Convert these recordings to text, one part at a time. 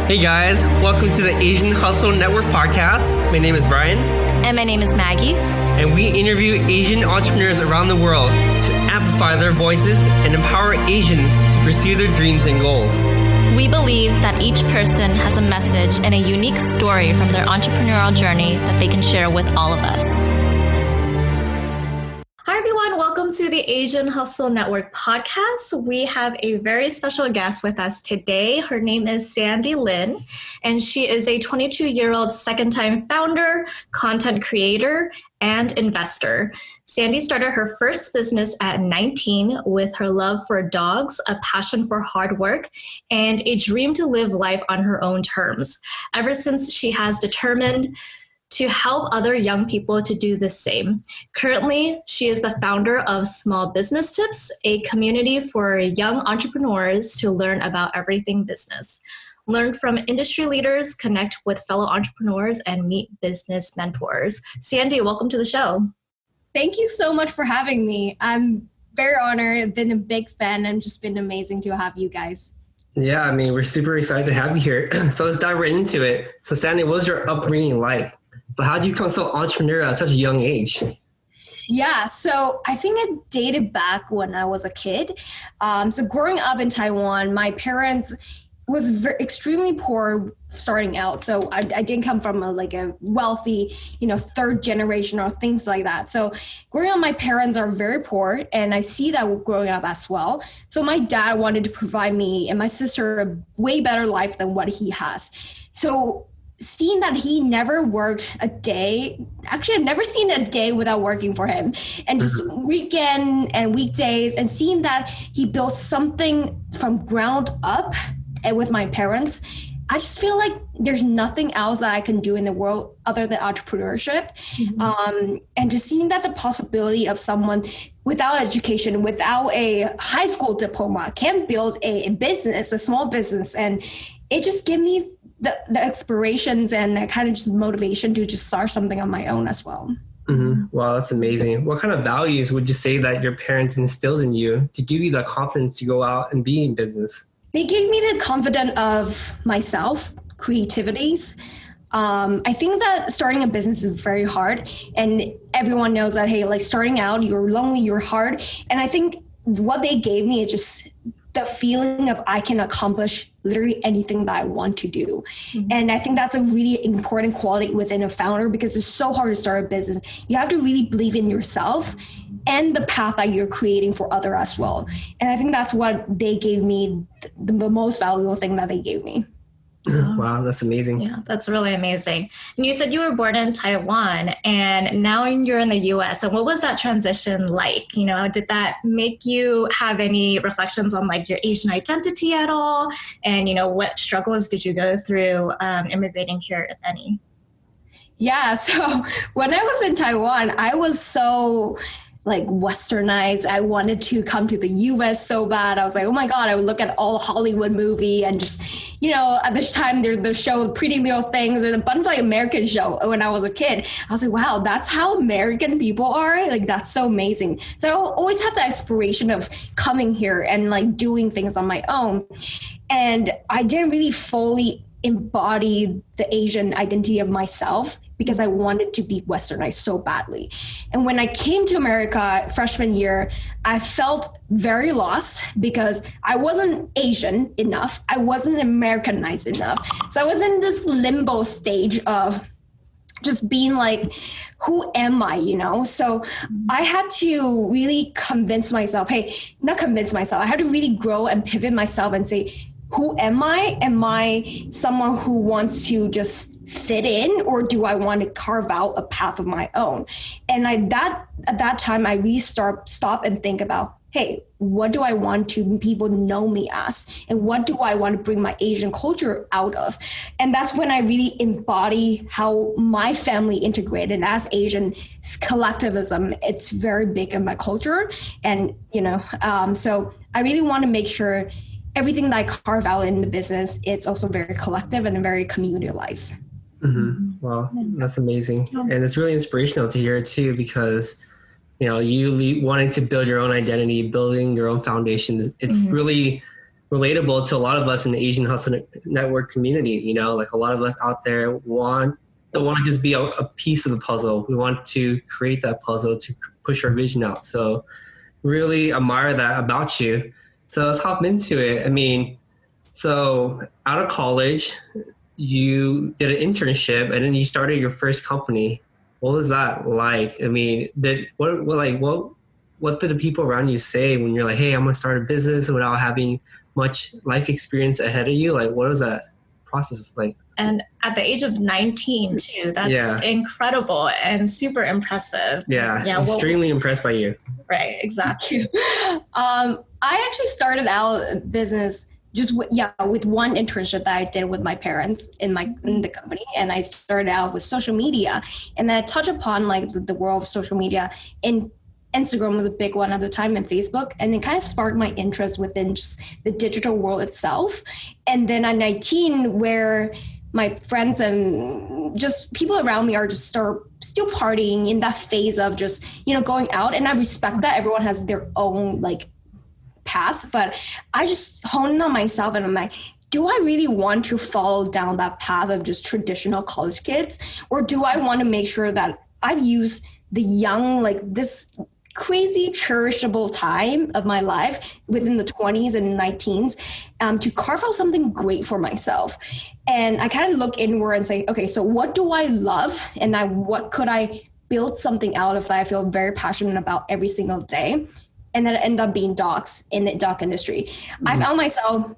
Hey guys, welcome to the Asian Hustle Network podcast. My name is Brian. And my name is Maggie. And we interview Asian entrepreneurs around the world to amplify their voices and empower Asians to pursue their dreams and goals. We believe that each person has a message and a unique story from their entrepreneurial journey that they can share with all of us. Hi everyone, welcome to the Asian Hustle Network podcast. We have a very special guest with us today. Her name is Sandy Lin, and she is a 22-year-old second-time founder, content creator, and investor. Sandy started her first business at 19 with her love for dogs, a passion for hard work, and a dream to live life on her own terms. Ever since, she has determined to help other young people to do the same. Currently, she is the founder of Small Business Tips, a community for young entrepreneurs to learn about everything business. Learn from industry leaders, connect with fellow entrepreneurs, and meet business mentors. Sandy, welcome to the show. Thank you so much for having me. I'm very honored. I've been a big fan and just been amazing to have you guys. Yeah, I mean, we're super excited to have you here. So let's dive right into it. So Sandy, what was your upbringing like? So how did you become so entrepreneurial at such a young age? Yeah, so I think it dated back when I was a kid. So growing up in Taiwan, my parents was extremely poor starting out. So I didn't come from a wealthy, third generation or things like that. So growing up, my parents are very poor, and I see that growing up as well. So my dad wanted to provide me and my sister a way better life than what he has. So seeing that he never worked a day, actually I've never seen a day without working for him, and just weekend and weekdays, and seeing that he built something from ground up and with my parents, I just feel like there's nothing else that I can do in the world other than entrepreneurship. And just seeing that the possibility of someone without education, without a high school diploma can build a business, a small business, and it just gave me the inspirations and kind of just motivation to just start something on my own as well. Wow, that's amazing. What kind of values would you say that your parents instilled in you to give you the confidence to go out and be in business? They gave me the confidence of myself, creativities. I think that starting a business is very hard, and everyone knows that, hey, like starting out, you're lonely, you're hard. And I think what they gave me is just the feeling of I can accomplish literally anything that I want to do. And I think that's a really important quality within a founder, because it's so hard to start a business. You have to really believe in yourself and the path that you're creating for others as well. And I think that's what they gave me, the most valuable thing that they gave me. Wow, that's amazing. Yeah, that's really amazing. And you said you were born in Taiwan and now you're in the US. And what was that transition like? Did that make you have any reflections on like your Asian identity at all? And, what struggles did you go through immigrating here, if any? Yeah, so when I was in Taiwan, I was so westernized. I wanted to come to the US so bad. I was like, oh my God, I would look at all Hollywood movie and just, at this time there's the show Pretty Little Things and a bunch of American show when I was a kid. I was like, wow, that's how American people are. That's so amazing. So I always have the aspiration of coming here and doing things on my own. And I didn't really fully embody the Asian identity of myself, because I wanted to be westernized so badly. And when I came to America freshman year, I felt very lost because I wasn't Asian enough. I wasn't Americanized enough. So I was in this limbo stage of just being like, who am I, So I had to really convince myself, I had to really grow and pivot myself and say, who am I? Am I someone who wants to just fit in, or do I want to carve out a path of my own? And at that time, I really stop and think about, hey, what do I want to people know me as? And what do I want to bring my Asian culture out of? And that's when I really embody how my family integrated. And as Asian, collectivism, it's very big in my culture. And, so I really want to make sure everything that I carve out in the business, it's also very collective and very communalized. Wow, that's amazing. And it's really inspirational to hear too, because, you wanting to build your own identity, building your own foundation, it's really relatable to a lot of us in the Asian Hustle Network community. You know, like a lot of us out there don't want to just be a piece of the puzzle. We want to create that puzzle to push our vision out. So really admire that about you. So let's hop into it. I mean, so out of college, you did an internship and then you started your first company. What was that like? I mean, what did the people around you say when you're like, hey, I'm gonna start a business without having much life experience ahead of you? Like, what was that process like? And at the age of 19 too, that's incredible and super impressive. Yeah, extremely impressed by you. Right, exactly. I actually started out business just with one internship that I did with my parents in the company, and I started out with social media, and then I touched upon like the world of social media. And Instagram was a big one at the time, and Facebook, and it kind of sparked my interest within just the digital world itself. And then at 19, where my friends and just people around me are just still partying in that phase of just, going out. And I respect that everyone has their own like path, but I just honed in on myself and I'm like, do I really want to follow down that path of just traditional college kids? Or do I want to make sure that I've used the young, like this crazy cherishable time of my life within the 20s and 19s to carve out something great for myself? And I kind of look inward and say, okay, so what do I love? And what could I build something out of that I feel very passionate about every single day? And then it ended up being docs in the doc industry. Mm-hmm. I found myself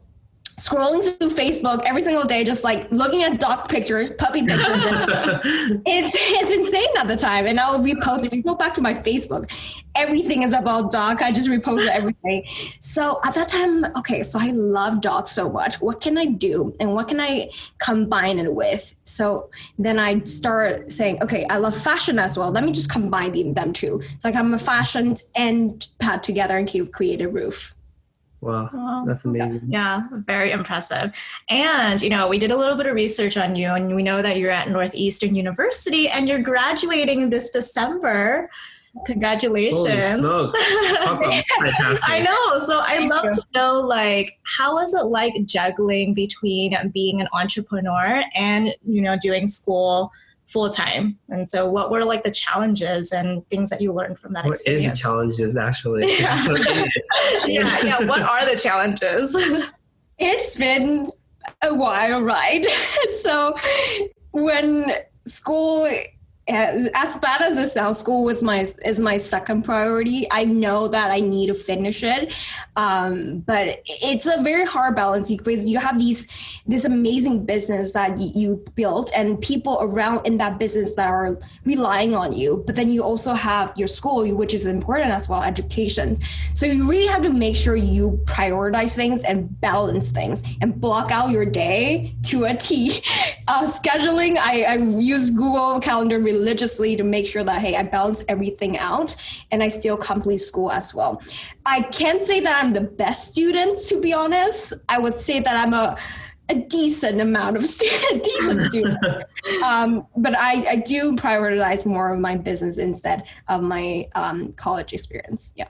scrolling through Facebook every single day, just like looking at dog pictures, puppy pictures. And it's insane at the time. And I'll repost it. If you go back to my Facebook, everything is about dog. I just repost it every day. So at that time, okay, so I love dogs so much. What can I do? And what can I combine it with? So then I start saying, okay, I love fashion as well. Let me just combine them two. So I come a fashion and pad together and create a roof. Wow, that's amazing. Yeah, very impressive. And, we did a little bit of research on you, and we know that you're at Northeastern University and you're graduating this December. Congratulations. Holy smokes. I know. So I'd love to know, like, how is it like juggling between being an entrepreneur and, doing school full time? And so what were like the challenges and things that you learned from that experience? What is the challenges actually? Yeah. What are the challenges? It's been a while, right? So when school, as bad as this sounds, school is my second priority. I know that I need to finish it, but it's a very hard balance because you have this amazing business that you built and people around in that business that are relying on you. But then you also have your school, which is important as well, education. So you really have to make sure you prioritize things and balance things and block out your day to a T. Scheduling, I use Google Calendar religiously to make sure that, hey, I balance everything out and I still complete school as well. I can't say that I'm the best student, to be honest. I would say that I'm a decent amount of student. But I do prioritize more of my business instead of my college experience. Yeah.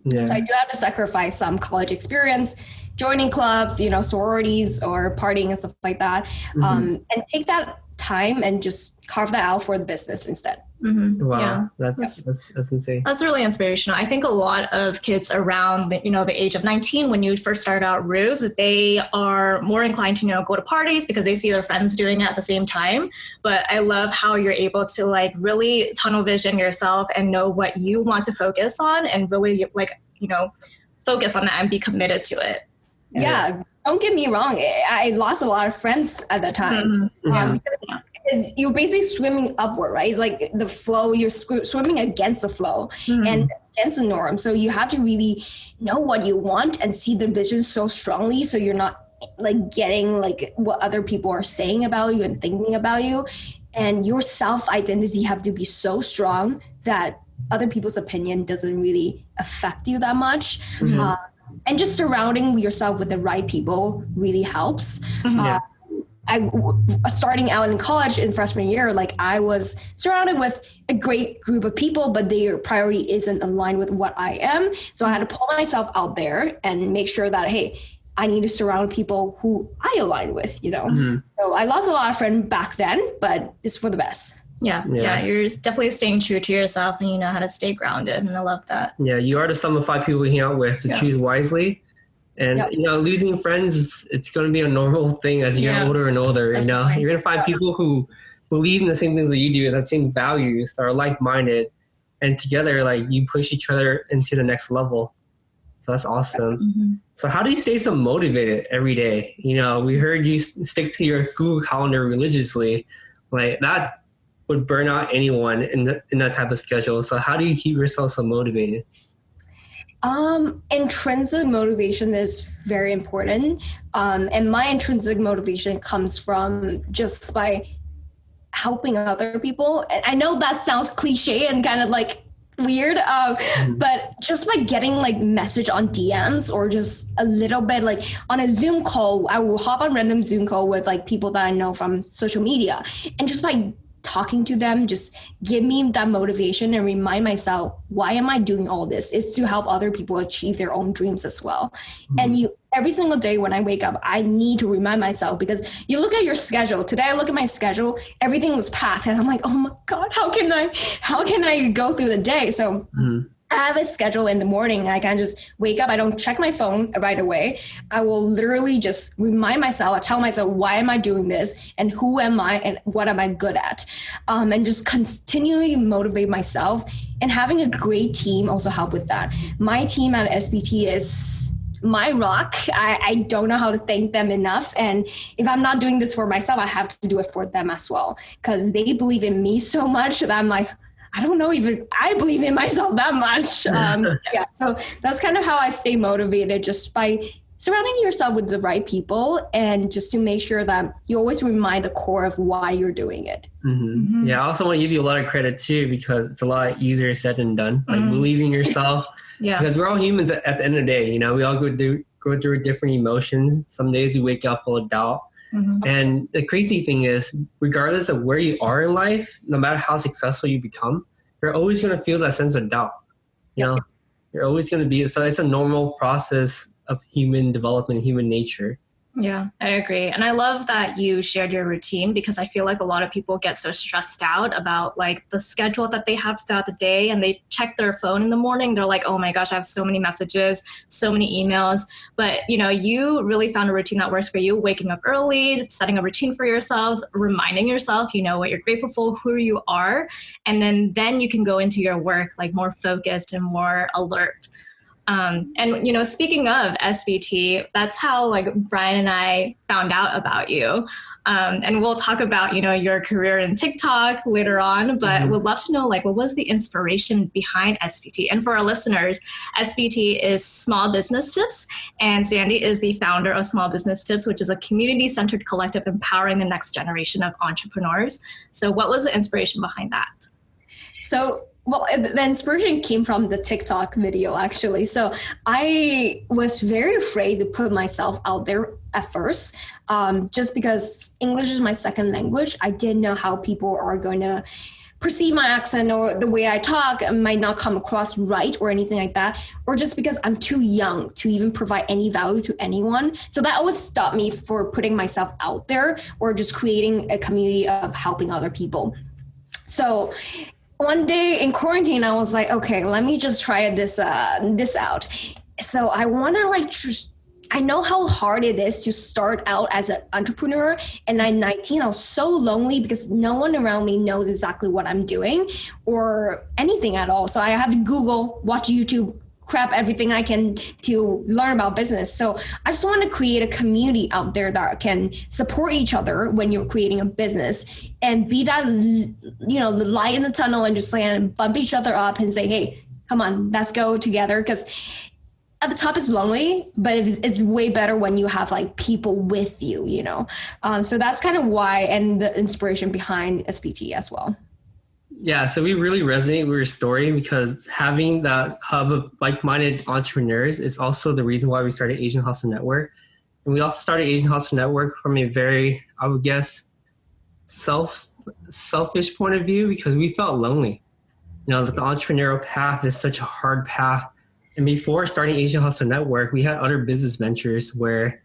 So I do have to sacrifice some college experience, joining clubs, sororities or partying and stuff like that, and take that time and just carve that out for the business instead. Mm-hmm. Wow, yeah. That's insane. That's really inspirational. I think a lot of kids around the age of 19, when you first start out Roof, they are more inclined to go to parties because they see their friends doing it at the same time. But I love how you're able to like really tunnel vision yourself and know what you want to focus on and really focus on that and be committed to it. Yeah. Don't get me wrong. I lost a lot of friends at that time. Because you're basically swimming upward, right? Like the flow, you're swimming against the flow and against the norm. So you have to really know what you want and see the vision so strongly. So you're not like getting like what other people are saying about you and thinking about you. And your self-identity have to be so strong that other people's opinion doesn't really affect you that much. And just surrounding yourself with the right people really helps. Starting out in college in freshman year, like I was surrounded with a great group of people, but their priority isn't aligned with what I am. So I had to pull myself out there and make sure that, hey, I need to surround people who I align with, you know? So I lost a lot of friends back then, but it's for the best. Yeah. You're definitely staying true to yourself, and you know how to stay grounded. And I love that. Yeah, you are the sum of 5 people you hang out with, so choose wisely. And, you know, losing friends, it's going to be a normal thing as you get older and older. Definitely. You know, you're going to find people who believe in the same things that you do, and the same values, that are like-minded. And together, like, you push each other into the next level. So that's awesome. So how do you stay so motivated every day? You know, we heard you stick to your Google Calendar religiously. Like, that would burn out anyone in that type of schedule. So how do you keep yourself so motivated? Intrinsic motivation is very important. And my intrinsic motivation comes from just by helping other people. And I know that sounds cliche and kind of like weird, but just by getting like message on DMs or just a little bit like on a Zoom call, I will hop on random Zoom call with like people that I know from social media, and just by talking to them just give me that motivation and remind myself, why am I doing all this? It's to help other people achieve their own dreams as well. And every single day when I wake up, I need to remind myself, because you look at your schedule. Today I look at my schedule, everything was packed, and I'm like, oh my God, how can I go through the day? So I have a schedule in the morning, and I can just wake up. I don't check my phone right away. I will literally just remind myself, I tell myself, why am I doing this? And who am I? And what am I good at? And just continually motivate myself. And having a great team also help with that. My team at SBT is my rock. I don't know how to thank them enough. And if I'm not doing this for myself, I have to do it for them as well, because they believe in me so much that I'm like, I don't know even I believe in myself that much. So that's kind of how I stay motivated, just by surrounding yourself with the right people, and just to make sure that you always remind the core of why you're doing it. Yeah, I also want to give you a lot of credit too, because it's a lot easier said than done. Like believing yourself, because we're all humans at the end of the day. You know, we all go through different emotions. Some days we wake up full of doubt. And the crazy thing is, regardless of where you are in life, no matter how successful you become, you're always going to feel that sense of doubt. You know, you're always going to be, so it's a normal process of human development, human nature. Yeah, I agree. And I love that you shared your routine, because I feel like a lot of people get so stressed out about like the schedule that they have throughout the day, and they check their phone in the morning. They're like, oh my gosh, I have so many messages, so many emails. But, you know, you really found a routine that works for you, waking up early, setting a routine for yourself, reminding yourself, you know, what you're grateful for, who you are. And then you can go into your work like more focused and more alert. And, you know, speaking of SBT, that's how like Brian and I found out about you. And we'll talk about, you know, your career in TikTok later on, but we'd love to know, like, what was the inspiration behind SBT? And for our listeners, SBT is Small Business Tips, and Sandy is the founder of Small Business Tips, which is a community-centered collective empowering the next generation of entrepreneurs. So what was the inspiration behind that? Well, the inspiration came from the TikTok video, actually. So I was very afraid to put myself out there at first, just because English is my second language. I didn't know how people are going to perceive my accent, or the way I talk might not come across right or anything like that, or just because I'm too young to even provide any value to anyone. So that always stopped me for putting myself out there, or just creating a community of helping other people. So one day in quarantine, I was like, okay, let me just try this out. So I want to I know how hard it is to start out as an entrepreneur. And at 19, I was so lonely because no one around me knows exactly what I'm doing or anything at all. So I have to Google, watch YouTube, crap everything I can to learn about business. So I just want to create a community out there that can support each other when you're creating a business, and be that, you know, the light in the tunnel, and just like bump each other up and say, hey, come on, let's go together. Because at the top it's lonely, but it's way better when you have like people with you, you know? So that's kind of why, and the inspiration behind SBT as well. Yeah, so we really resonate with your story, because having that hub of like-minded entrepreneurs is also the reason why we started Asian Hustle Network. And we also started Asian Hustle Network from a very, I would guess, selfish point of view, because we felt lonely. You know, that the entrepreneurial path is such a hard path And before starting Asian Hustle Network, we had other business ventures where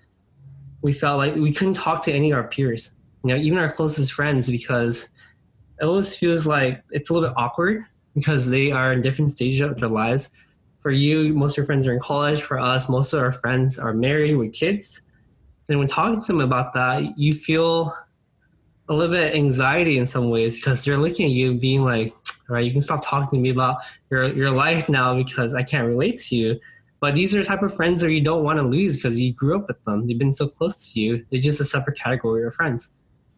we felt like we couldn't talk to any of our peers, even our closest friends, because it always feels like it's a little bit awkward because they are in different stages of their lives. For you, most of your friends are in college. For us, most of our friends are married with kids. And when talking to them about that, you feel a little bit of anxiety in some ways because they're looking at you being like, all right, you can stop talking to me about your life now because I can't relate to you. But these are the type of friends that you don't want to lose because you grew up with them. They've been so close to you. They're just a separate category of friends.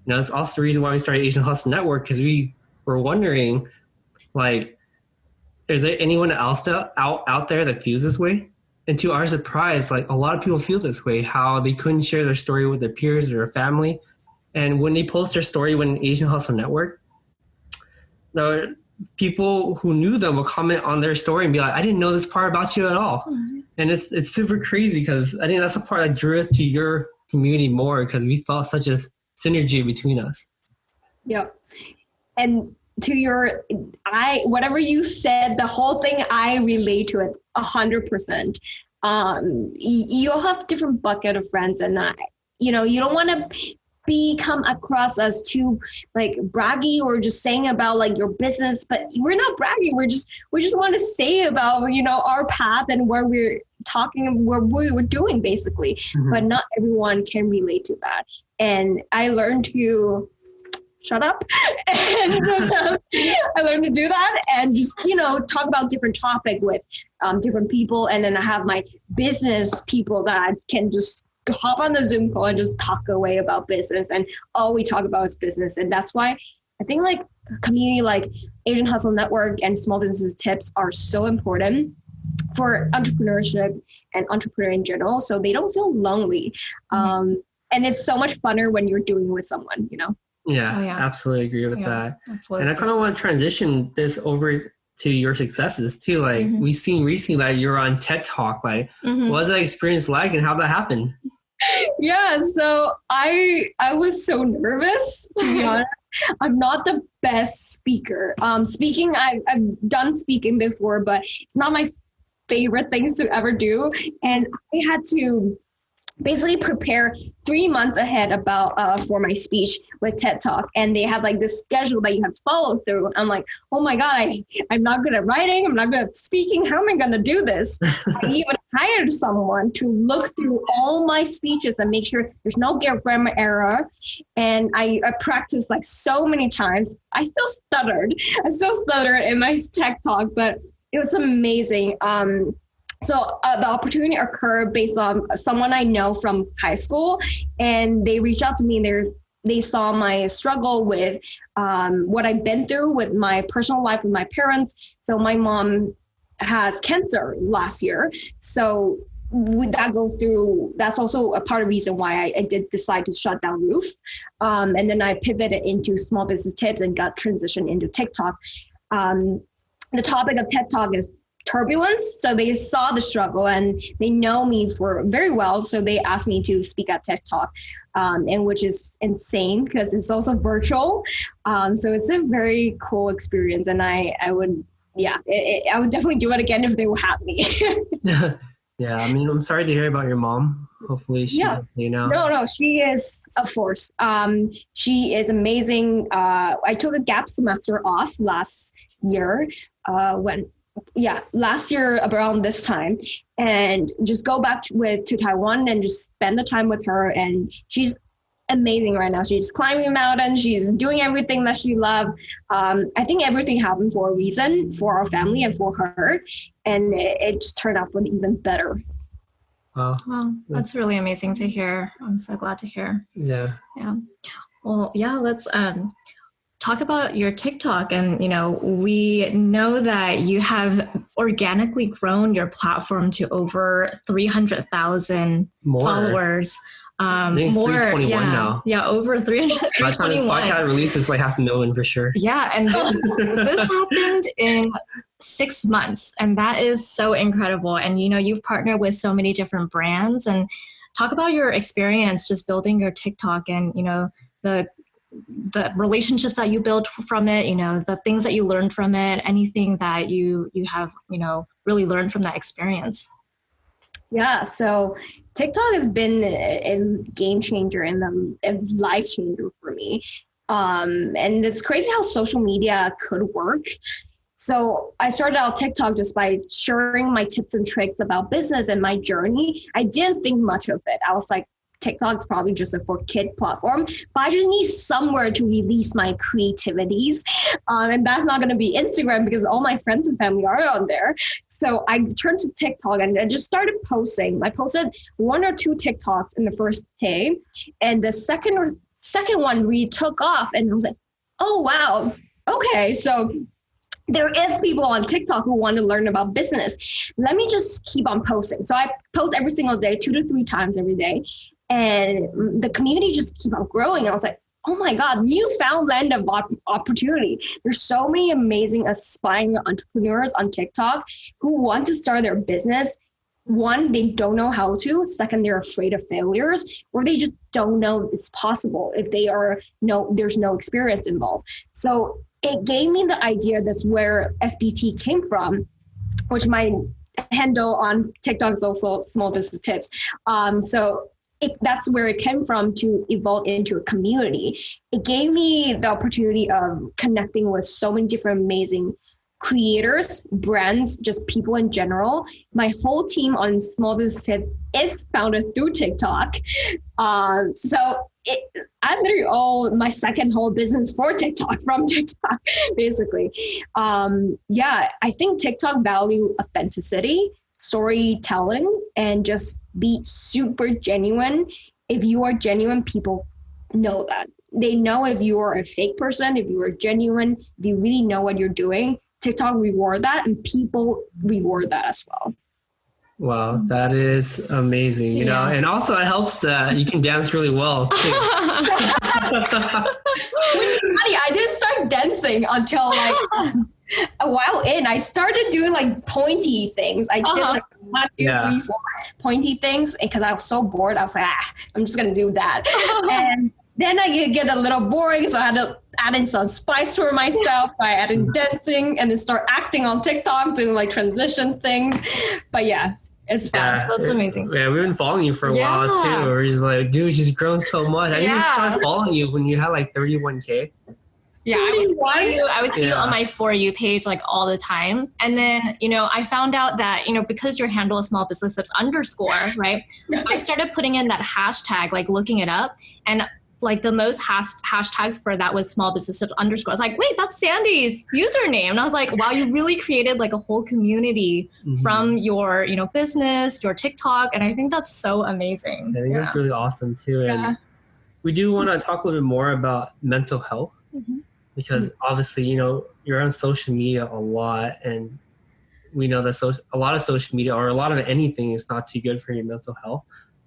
It's also the reason why we started Asian Hustle Network, because we were wondering, like, is there anyone else out there that feels this way? And to our surprise, like, a lot of people feel this way, how they couldn't share their story with their peers or their family. And when they post their story when Asian Hustle Network, the people who knew them will comment on their story and be like, I didn't know this part about you at all. Mm-hmm. And it's super crazy because I think that's the part that drew us to your community more, because we felt such a synergy between us. Yep. And to whatever you said, the whole thing, I relate to it 100%. You all have different bucket of friends, and you don't want to become across as too like braggy or just saying about like your business, but we're not braggy. We just want to say about, our path and where we're talking and what we were doing basically. Mm-hmm. But not everyone can relate to that. And I learned to shut up and just, I learned to do that and just, talk about different topic with different people. And then I have my business people that I can just hop on the Zoom call and just talk away about business, and all we talk about is business. And that's why I think like a community like Asian Hustle Network and small business tips are so important for entrepreneurship and entrepreneur in general, so they don't feel lonely. And it's so much funner when you're doing it with someone, Yeah, absolutely agree with that. Absolutely. And I kind of want to transition this over to your successes too. Like we've seen recently that you're on TED Talk. Like, what's that experience like and how that happened? Yeah, so I was so nervous, to be honest. I'm not the best speaker. Speaking, I've done speaking before, but it's not my favorite things to ever do. And I had to basically prepare 3 months ahead about for my speech with TED Talk, and they have like this schedule that you have to follow through. I'm like, oh my God, I'm not good at writing, I'm not good at speaking, how am I gonna do this? I even hired someone to look through all my speeches and make sure there's no grammar error. And I practiced like so many times. I still stuttered in my TED Talk, but it was amazing. So the opportunity occurred based on someone I know from high school, and they reached out to me and they saw my struggle with what I've been through with my personal life with my parents. So my mom has cancer last year. So with that go through, that's also a part of the reason why I did decide to shut down Roof. And then I pivoted into small business tips and got transitioned into TikTok. The topic of TED Talk is turbulence. So they saw the struggle and they know me for very well. So they asked me to speak at TED Talk, and which is insane because it's also virtual. So it's a very cool experience. And I would definitely do it again if they would have me. Yeah. I mean, I'm sorry to hear about your mom. Hopefully she's okay now. No, she is a force. She is amazing. I took a gap semester off last year last year around this time, and just go back to Taiwan and just spend the time with her. And she's amazing right now. She's climbing a mountain. She's doing everything that she loves. I think everything happened for a reason, for our family and for her. And it just turned out even better. Wow, that's really amazing to hear. I'm so glad to hear. Yeah. Well, let's talk about your TikTok. And, we know that you have organically grown your platform to over 300,000 followers. I think it's 321 now. Yeah, over 300. By the time this podcast releases, like 500,000 for sure. Yeah, and this happened in 6 months, and that is so incredible. And, you've partnered with so many different brands. And talk about your experience just building your TikTok and, the relationships that you built from it, the things that you learned from it, anything that you have, really learned from that experience? Yeah, so TikTok has been a game changer and a life changer for me. And it's crazy how social media could work. So I started out TikTok just by sharing my tips and tricks about business and my journey. I didn't think much of it. I was like, TikTok's probably just a for kid platform, but I just need somewhere to release my creativities. And that's not going to be Instagram because all my friends and family are on there. So I turned to TikTok and I just started posting. I posted 1 or 2 TikToks in the first day. And the second one really took off. And I was like, oh, wow. Okay. So there is people on TikTok who want to learn about business. Let me just keep on posting. So I post every single day, 2 to 3 times every day. And the community just keep on growing. I was like, oh my God, newfound land of opportunity. There's so many amazing aspiring entrepreneurs on TikTok who want to start their business. One, they don't know how to. Second, they're afraid of failures, or they just don't know it's possible if there's no experience involved. So it gave me the idea that's where SBT came from, which my handle on TikTok is also small business tips. That's where it came from to evolve into a community. It gave me the opportunity of connecting with so many different amazing creators, brands, just people in general. My whole team on Small Business Tips is founded through TikTok. I'm literally my second whole business for TikTok from TikTok, basically. I think TikTok value authenticity, storytelling, and just be super genuine. If you are genuine, people know that. They know if you are a fake person, if you are genuine, if you really know what you're doing. TikTok reward that, and people reward that as well. Wow, that is amazing. You know, and also it helps that you can dance really well too. Which is funny. I didn't start dancing until like a while in. I started doing like pointy things. I did like 1, 2, 3, 4 pointy things because I was so bored. I was like, I'm just gonna do that. And then I get a little boring, so I had to add in some spice for myself. I added in dancing and then start acting on TikTok, doing like transition things. But yeah, it's fun. Yeah, that's amazing. Yeah, we've been following you for a while too. Where he's like, dude, she's grown so much. I even started following you when you had like 31K. Yeah, I would see you on my For You page like all the time. And then, I found out that, because your handle is small business tips _ right? I started putting in that hashtag, like looking it up, and like the most hashtags for that was small business tips _ I was like, wait, that's Sandy's username. And I was like, wow, you really created like a whole community from your, business, your TikTok. And I think that's so amazing. I think that's really awesome too. And we do want to talk a little bit more about mental health. Because obviously, you're on social media a lot, and we know that a lot of social media or a lot of anything is not too good for your mental health.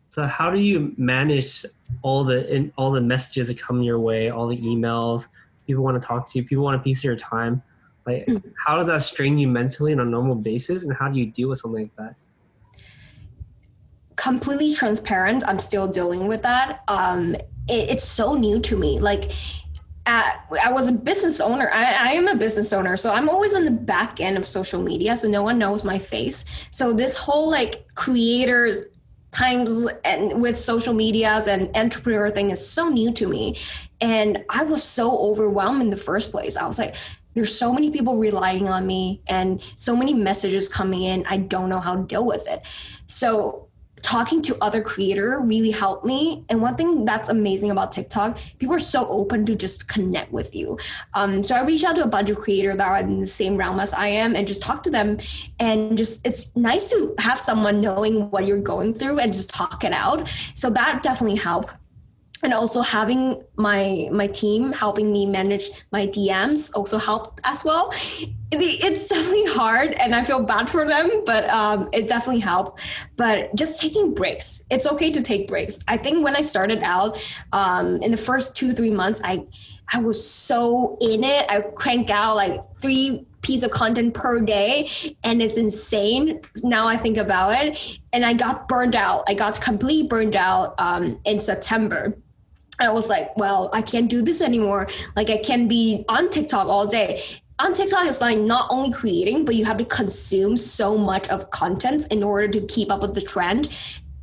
So how do you manage all the messages that come your way, all the emails, people want to talk to you, people want a piece of your time? Like, how does that strain you mentally on a normal basis, and how do you deal with something like that? Completely transparent. I'm still dealing with that. It's so new to me. Like, I was a business owner. I am a business owner. So I'm always on the back end of social media. So no one knows my face. So this whole like creators times and with social medias and entrepreneur thing is so new to me. And I was so overwhelmed in the first place. I was like, there's so many people relying on me and so many messages coming in. I don't know how to deal with it. So talking to other creators really helped me. And one thing that's amazing about TikTok, people are so open to just connect with you. So I reached out to a bunch of creators that are in the same realm as I am and just talk to them. And just, it's nice to have someone knowing what you're going through and just talk it out. So that definitely helped. And also having my team helping me manage my DMs also helped as well. It's definitely hard and I feel bad for them, but it definitely helped. But just taking breaks. It's okay to take breaks. I think when I started out in the first 2-3 months, I was so in it. I crank out like 3 pieces of content per day and it's insane now I think about it. And I got burned out. I got completely burned out in September. I was like, well, I can't do this anymore. Like I can't be on TikTok all day. on TikTok, it's like not only creating, but you have to consume so much of content in order to keep up with the trend.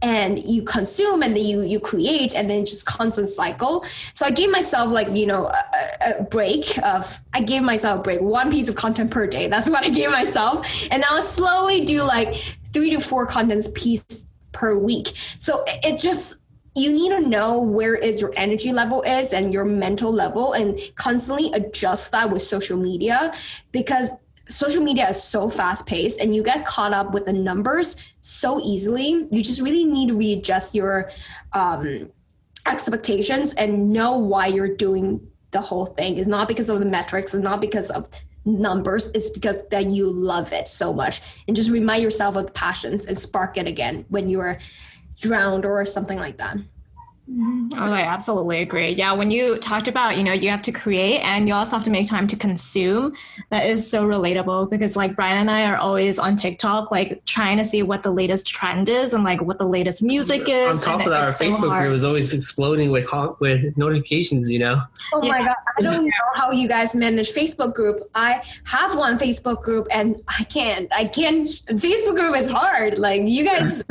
And you consume and then you create, and then just constant cycle. So I gave myself like, a break I gave myself a break, 1 piece of content per day. That's what I gave myself. And I'll slowly do like 3 to 4 contents piece per week. So it's just, you need to know where is your energy level is and your mental level, and constantly adjust that with social media, because social media is so fast paced and you get caught up with the numbers so easily. You just really need to readjust your expectations and know why you're doing the whole thing. It's not because of the metrics, it's not because of numbers, it's because that you love it so much. And just remind yourself of the passions and spark it again when you're drowned or something like that. Oh, I absolutely agree. Yeah, when you talked about, you have to create and you also have to make time to consume, that is so relatable, because like Brian and I are always on TikTok, like trying to see what the latest trend is and like what the latest music is. On top of that, our Facebook group is always exploding with notifications, Oh my God. I don't know how you guys manage Facebook group. I have one Facebook group and I can't. Facebook group is hard. Like you guys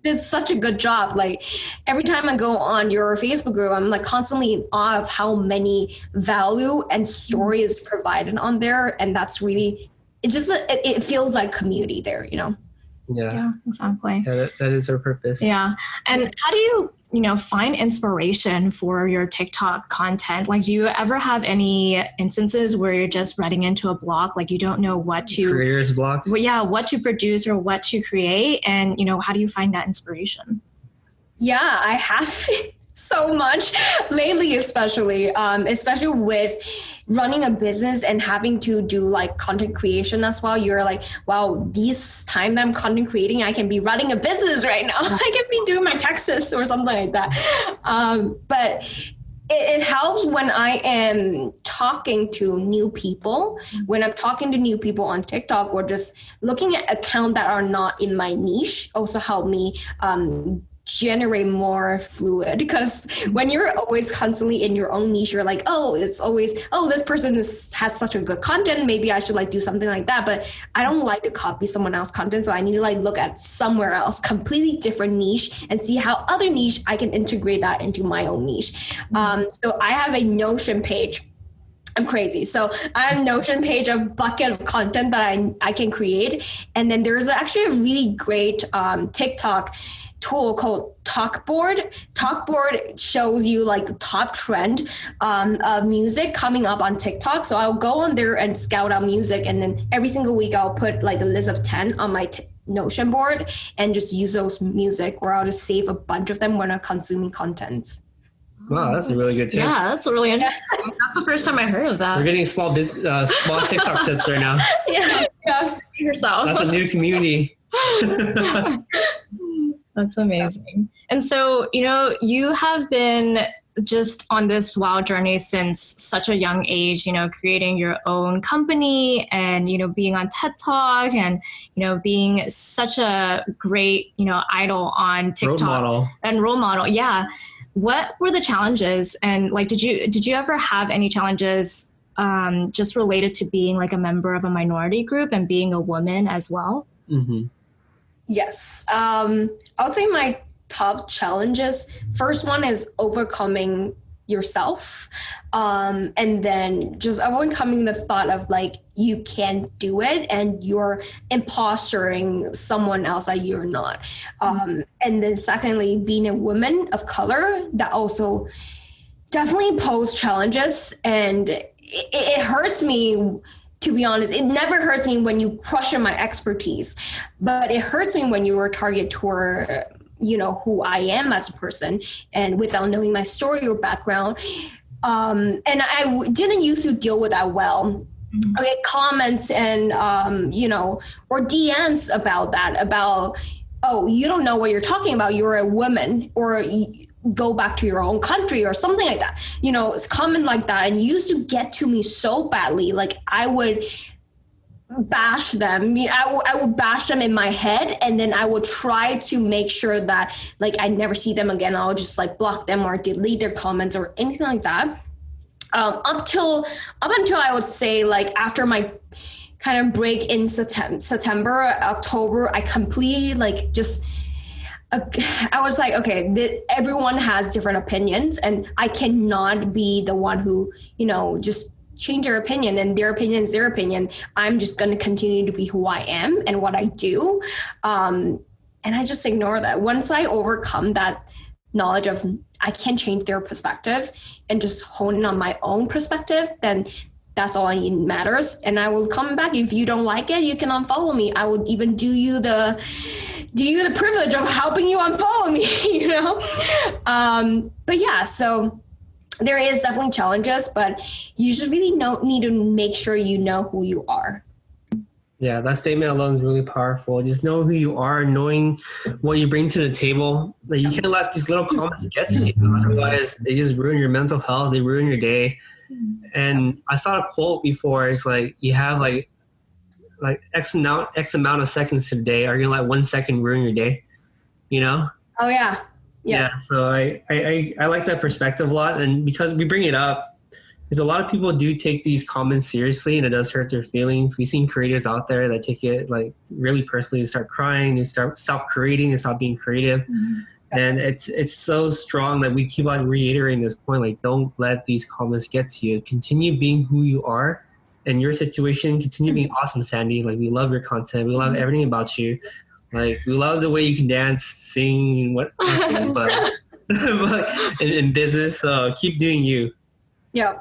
did such a good job. Like every time I go on your Facebook group, I'm like constantly in awe of how many value and story is provided on there. And that's really, it feels like community there, Yeah, exactly. Yeah, that is our purpose. Yeah. And how do you, find inspiration for your TikTok content? Like, do you ever have any instances where you're just running into a block, like you don't know what to creator's block? Well, yeah, what to produce or what to create, and how do you find that inspiration? Yeah, I have so much lately, especially with running a business and having to do like content creation as well. You're like, wow, these time that I'm content creating, I can be running a business right now. I can be doing my taxes or something like that. But it helps when I am talking to new people, when I'm talking to new people on TikTok, or just looking at accounts that are not in my niche also help me generate more fluid, because when you're always constantly in your own niche, you're like, this person has such a good content, maybe I should like do something like that. But I don't like to copy someone else's content, so I need to like look at somewhere else, completely different niche, and see how other niche I can integrate that into my own niche. So I have a Notion page. I'm crazy. So I have a Notion page, of bucket of content that I can create. And then there's actually a really great TikTok tool called Talkboard. Talkboard shows you like the top trend of music coming up on TikTok. So I'll go on there and scout out music, and then every single week I'll put like a list of 10 on my Notion board and just use those music, or I'll just save a bunch of them when I'm consuming content. Wow, that's a really good tip. Yeah, that's really interesting. That's the first time I heard of that. We're getting small TikTok tips right now. Yeah. Yourself. That's a new community. That's amazing. And so, you have been just on this wild journey since such a young age, creating your own company and, being on TED Talk and, being such a great, idol on TikTok. Role model. Yeah. What were the challenges? And like, did you ever have any challenges just related to being like a member of a minority group and being a woman as well? Mm-hmm. Yes. I would say my top challenges, first one is overcoming yourself. And then just overcoming the thought of like, you can't do it and you're impostoring someone else that you're not. And then secondly, being a woman of color, that also definitely pose challenges. And it hurts me. To be honest, it never hurts me when you question my expertise, but it hurts me when you are targeted toward, who I am as a person, and without knowing my story or background. And I didn't used to deal with that well. I get comments and, or DMs about that, oh, you don't know what you're talking about. You're a woman, or go back to your own country or something like that. It's common like that. And used to get to me so badly. Like I would bash them. I would bash them in my head, and then I would try to make sure that like I never see them again. I'll just like block them or delete their comments or anything like that. up until I would say like after my kind of break in September, October, I completely like just I was like, okay, everyone has different opinions, and I cannot be the one who, just change their opinion, and their opinion is their opinion. I'm just going to continue to be who I am and what I do. And I just ignore that. Once I overcome that knowledge of I can change their perspective and just hone in on my own perspective, then that's all I need matters. And I will come back. If you don't like it, you can unfollow me. I would even do you the privilege of helping you unfollow me, But yeah, so there is definitely challenges, but you just really need to make sure you know who you are. Yeah, that statement alone is really powerful. Just know who you are, knowing what you bring to the table. Like, you can't let these little comments get to you. Otherwise, they just ruin your mental health. They ruin your day. And I saw a quote before. It's like, you have like X amount of seconds today. Are you gonna let 1 second ruin your day? Oh yeah. Yeah. So I like that perspective a lot, and because we bring it up, because a lot of people do take these comments seriously, and it does hurt their feelings. We've seen creators out there that take it like really personally. They start crying. They stop creating. They stop being creative. Mm-hmm. And it's so strong that we keep on reiterating this point. Like, don't let these comments get to you. Continue being who you are. In your situation, continue being awesome, Sandy. Like, we love your content. We love everything about you. Like, we love the way you can dance, sing, but in business. So keep doing you. Yeah.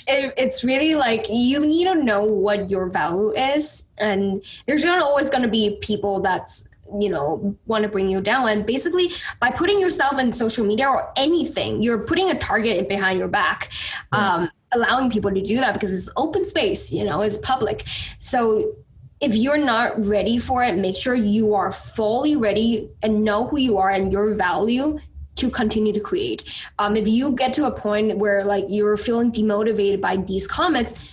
It's really like you need to know what your value is, and there's not always going to be people that's want to bring you down. And basically, by putting yourself in social media or anything, you're putting a target behind your back, allowing people to do that because it's open space, it's public. So if you're not ready for it, make sure you are fully ready and know who you are and your value to continue to create. If you get to a point where like you're feeling demotivated by these comments,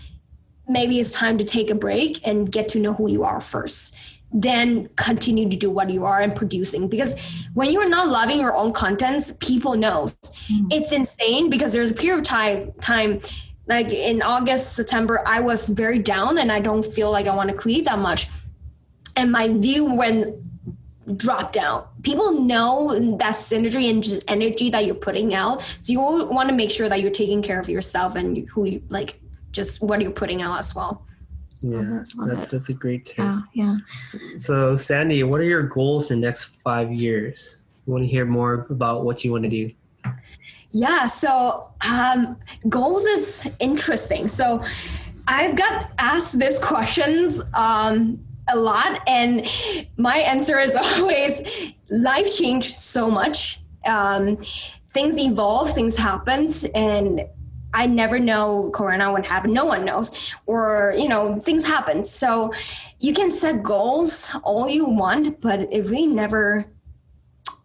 maybe it's time to take a break and get to know who you are first. Then continue to do what you are and producing. Because when you're not loving your own contents, people know. Mm-hmm. It's insane because there's a period of time, like in August, September, I was very down and I don't feel like I want to create that much. And my view dropped down. People know that synergy and just energy that you're putting out. So you want to make sure that you're taking care of yourself and who you like, just what you're putting out as well. Yeah, that's a great tip. Yeah. So Sandy, what are your goals for the next 5 years? You want to hear more about what you want to do? Yeah, so goals is interesting. So I've got asked these questions a lot, and my answer is always life changed so much. Things evolve, things happen, and I never know Corona would happen. No one knows, or, things happen. So you can set goals all you want, but it really never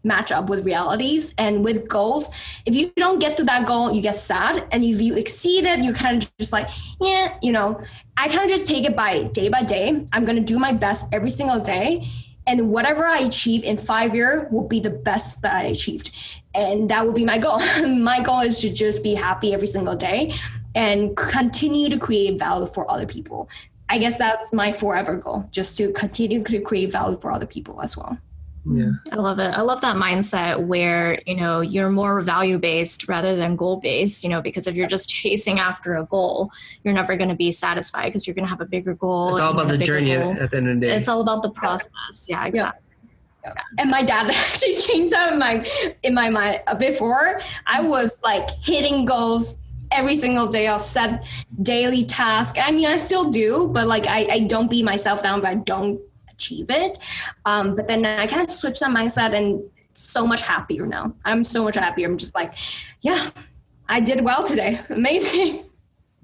match up with realities. And with goals, if you don't get to that goal, you get sad. And if you exceed it, you're kind of just like, I kind of just take it by day. I'm going to do my best every single day. And whatever I achieve in 5 years will be the best that I achieved. And that will be my goal. My goal is to just be happy every single day and continue to create value for other people. I guess that's my forever goal, just to continue to create value for other people as well. Yeah, I love it. I love that mindset where, you're more value-based rather than goal-based, because if you're just chasing after a goal, you're never going to be satisfied because you're going to have a bigger goal. It's all about the journey at the end of the day. It's all about the process. Yeah, exactly. Yeah. And my dad actually changed that in my mind. Before, I was like hitting goals every single day. I'll set daily tasks. I mean, I still do, but like I don't beat myself down if I don't achieve it. But then I kind of switched that mindset and so much happier now. I'm so much happier. I'm just like, yeah, I did well today. Amazing.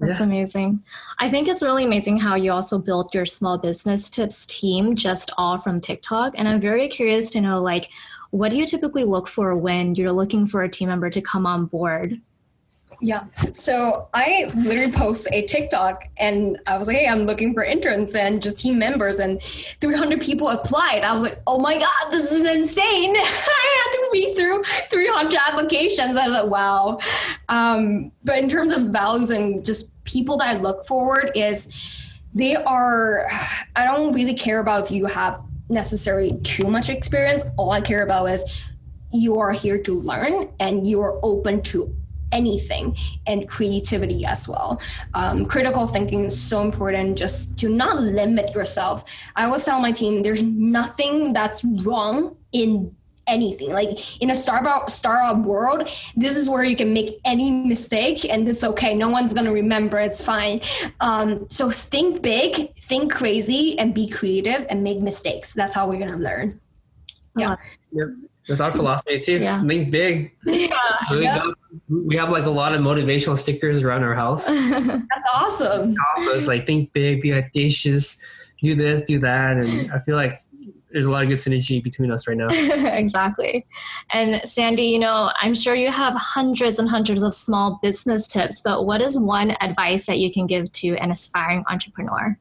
That's amazing. I think it's really amazing how you also built your small business tips team just all from TikTok. And I'm very curious to know, like, what do you typically look for when you're looking for a team member to come on board? Yeah. So I literally post a TikTok and I was like, hey, I'm looking for interns and just team members, and 300 people applied. I was like, oh my God, this is insane. I had to read through 300 applications. I was like, wow. But in terms of values and just people that I look forward is I don't really care about if you have necessarily too much experience. All I care about is you are here to learn and you are open to anything, and creativity as well. Critical thinking is so important, just to not limit yourself. I always tell my team there's nothing that's wrong in anything. Like in a startup world, this is where you can make any mistake and it's okay. No one's going to remember. It's fine. So think big, think crazy, and be creative and make mistakes. That's how we're going to learn. Yeah. Yep. That's our philosophy too. Yeah. Think big. Yeah. We have like a lot of motivational stickers around our house. That's awesome. So it's like think big, be audacious, do this, do that. And I feel like there's a lot of good synergy between us right now. Exactly. And Sandy, I'm sure you have hundreds and hundreds of small business tips, but what is one advice that you can give to an aspiring entrepreneur?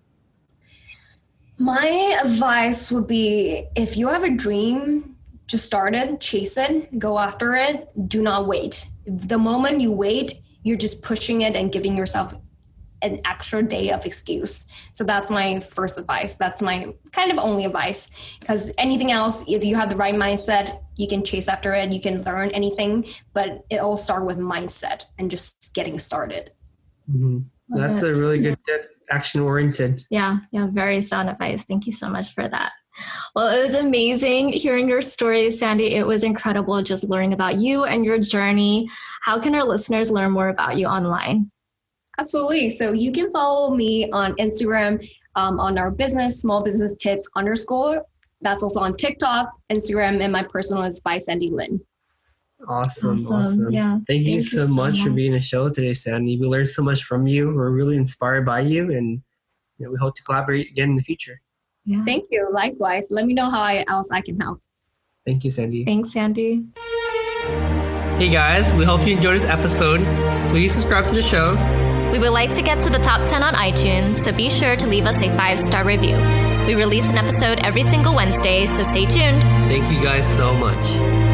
My advice would be, if you have a dream, just start it, chase it, go after it. Do not wait. The moment you wait, you're just pushing it and giving yourself an extra day of excuse. So that's my first advice. That's my kind of only advice, because anything else, if you have the right mindset, you can chase after it, you can learn anything, but it all starts with mindset and just getting started. Mm-hmm. That's a really good tip. Action oriented. Yeah. Very sound advice. Thank you so much for that. Well, it was amazing hearing your story, Sandy. It was incredible just learning about you and your journey. How can our listeners learn more about you online? Absolutely. So you can follow me on Instagram on our small business tips _. That's also on TikTok, Instagram, and my personal is by Sandy Lin. Awesome. Yeah. Thank you so much for being on the show today, Sandy. We learned so much from you. We're really inspired by you, and we hope to collaborate again in the future. Yeah. Thank you. Likewise. Let me know how else I can help. Thank you, Sandy. Thanks, Sandy. Hey guys, we hope you enjoyed this episode. Please subscribe to the show. We would like to get to the top 10 on iTunes, so be sure to leave us a 5-star review. We release an episode every single Wednesday, so stay tuned. Thank you guys so much.